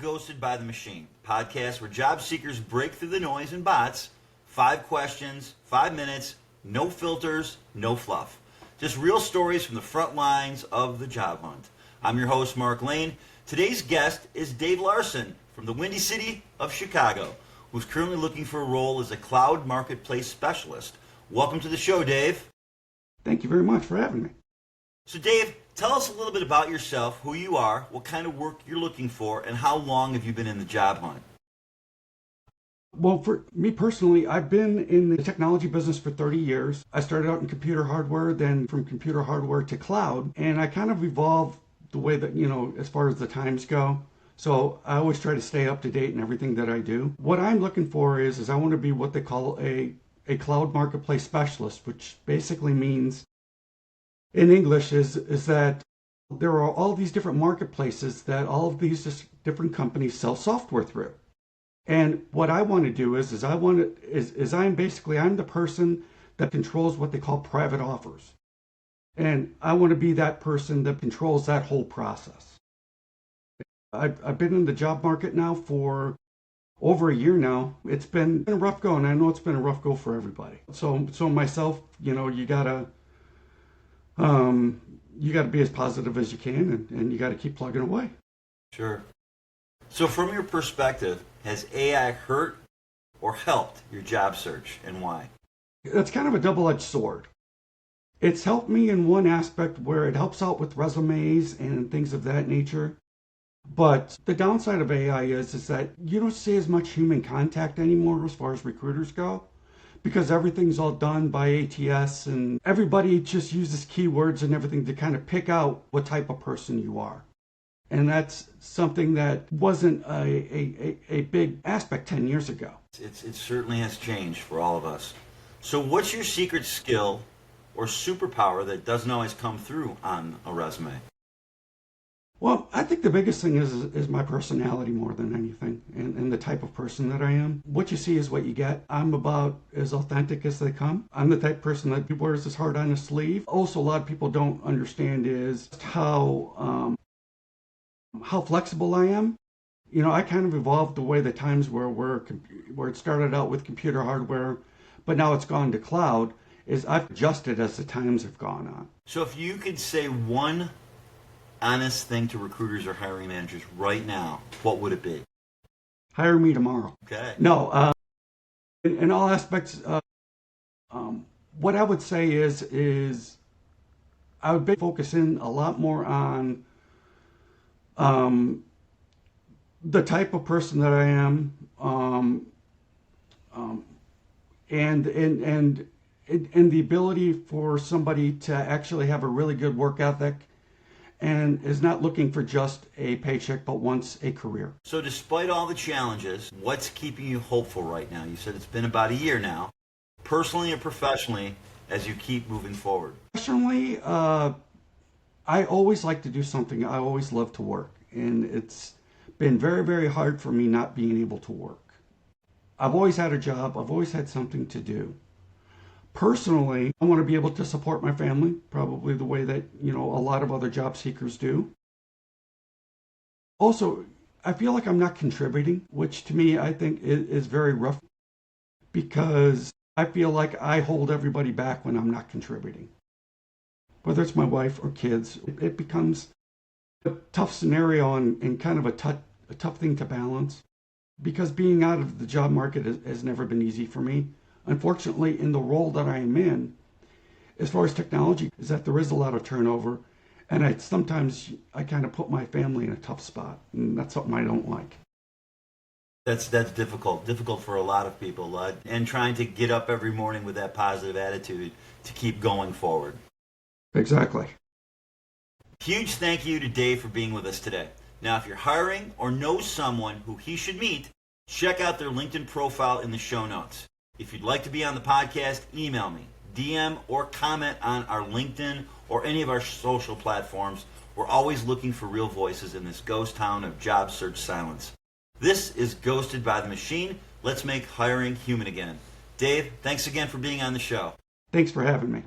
Ghosted by the Machine, podcast where job seekers break through the noise and bots. 5 questions, 5 minutes, no filters, no fluff. Just real stories from the front lines of the job hunt. I'm your host, Mark Lane. Today's guest is Dave Larson from the Windy City of Chicago, who's currently looking for a role as a cloud marketplace specialist. Welcome to the show, Dave. Thank you very much for having me. So, Dave, tell us a little bit about yourself, who you are, what kind of work you're looking for, and how long have you been in the job hunt? Well, for me personally, I've been in the technology business for 30 years. I started out in computer hardware, then from computer hardware to cloud, and I kind of evolved the way that, as far as the times go. So I always try to stay up to date in everything that I do. What I'm looking for is I want to be what they call a cloud marketplace specialist, which basically means in English is that there are all these different marketplaces that all of these different companies sell software through. And what I want to do is I'm the person that controls what they call private offers. And I want to be that person that controls that whole process. I've been in the job market now for over a year now. It's been a rough go, and I know it's been a rough go for everybody. So myself, you gotta be as positive as you can, and you gotta keep plugging away. Sure. So from your perspective, has AI hurt or helped your job search, and why? It's kind of a double-edged sword. It's helped me in one aspect where it helps out with resumes and things of that nature. But the downside of AI is that you don't see as much human contact anymore as far as recruiters go, because everything's all done by ATS and everybody just uses keywords and everything to kind of pick out what type of person you are. And that's something that wasn't a big aspect 10 years ago. It certainly has changed for all of us. So what's your secret skill or superpower that doesn't always come through on a resume? Well, I think the biggest thing is my personality more than anything, and the type of person that I am. What you see is what you get. I'm about as authentic as they come. I'm the type of person that wears his heart on his sleeve. Also, a lot of people don't understand is how flexible I am. I kind of evolved the way the times where it started out with computer hardware, but now it's gone to cloud, is I've adjusted as the times have gone on. So if you could say one honest thing to recruiters or hiring managers right now, what would it be? Hire me tomorrow. Okay. No, in all aspects, what I would say is I would be focusing a lot more on the type of person that I am, and the ability for somebody to actually have a really good work ethic and is not looking for just a paycheck, but wants a career. So despite all the challenges, what's keeping you hopeful right now? You said it's been about a year now, personally and professionally, as you keep moving forward. Personally, I always like to do something. I always love to work. And it's been very, very hard for me not being able to work. I've always had a job. I've always had something to do. Personally, I want to be able to support my family, probably the way that, a lot of other job seekers do. Also, I feel like I'm not contributing, which to me, I think is very rough, because I feel like I hold everybody back when I'm not contributing. Whether it's my wife or kids, it becomes a tough scenario and kind of a tough thing to balance, because being out of the job market has never been easy for me. Unfortunately, in the role that I am in, as far as technology, is that there is a lot of turnover, and sometimes I kind of put my family in a tough spot, and that's something I don't like. That's difficult for a lot of people, and trying to get up every morning with that positive attitude to keep going forward. Exactly. Huge thank you to Dave for being with us today. Now, if you're hiring or know someone who he should meet, check out their LinkedIn profile in the show notes. If you'd like to be on the podcast, email me, DM, or comment on our LinkedIn or any of our social platforms. We're always looking for real voices in this ghost town of job search silence. This is Ghosted by the Machine. Let's make hiring human again. Dave, thanks again for being on the show. Thanks for having me.